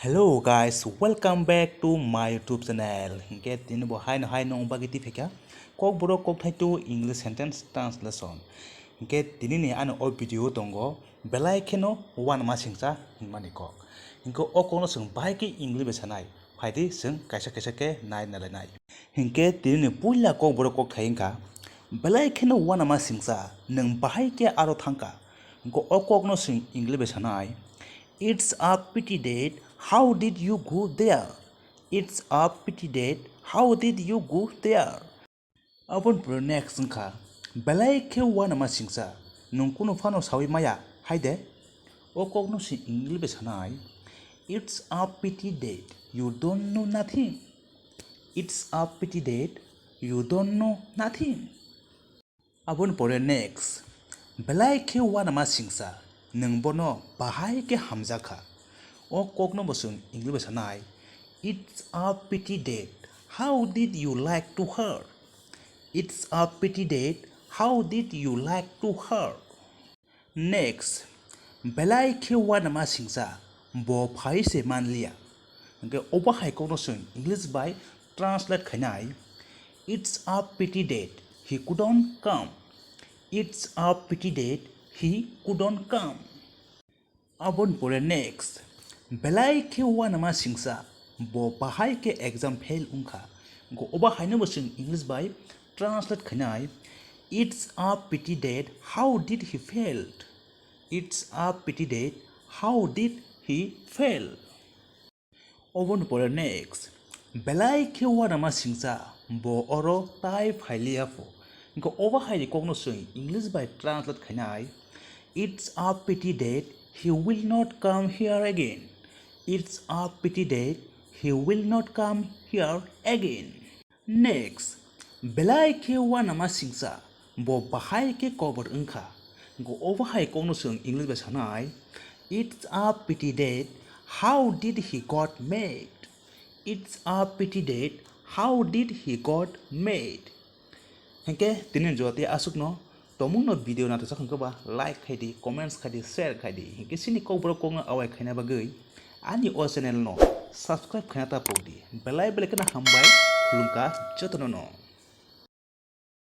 Hello guys, welcome back to my YouTube channel. Get in behind high no bagiti feka. Kokborok kokthai to English sentence translation. Get dinini an o video tongo. Belai keno wanama shingsa maniko. Inko okono sung bahaike English besanai. Haidi sung kaisa ke nai nalanai. Hinke dinini pula kokborok kokthai inka. Belai keno wanama shingsa nung bahaike aaro thangka. Inko okokno sung English besanai. It's a pity date. How did you go there? It's a pity date. How did you go there? Upon pro next nka. Belai ke wanama shingsa. Nungkuno fano sawi maya. Haide. Okokno si English hanai. It's a pity date. You don't know nothing. It's a pity date. You don't know nothing. Upon pro next. Belai ke wanama shingsa. Nungbono bahaike hamzaka. Okokno bosung English hanai. It's a pity date. How did you like to her? It's a pity date. How did you like to her? Next. Belai ke wanama shingsa. Bo phai se manlia. Okay, oba hai kono sung English Bai translate khanai. It's a pity date. He couldn't come. It's a pity date. He couldn't come. Abon pore next. Belai ke wanama shingsa. Bo bahaike exam fail unka. Go oba haino bosung English Bai translate khanai. It's a pity date. How did he fail? It's a pity date. How did he fail? Abon pore next. Belai ke wanama shingsa. Bo oro tai phailiafo. Go oba haino kogno sung English Bai translate khanai. It's a pity date. He will not come here again. It's a pity date. He will not come here again. Next. Belai ke wanama shingsa. Bo bahaike cover unka. Go over high sung English besanai. It's a pity date. How did he got made? It's a pity date. How did he got made? Henke tinin joti asuk no. Tomung no video na to sakang ba like khaidi, comments khaidi, share khaidi. Hinke sini kokborok kokna awai khaina bagui. Ani o channel no subscribe khaina ta podi. Belai belai kana hambai khwlwm jotono no.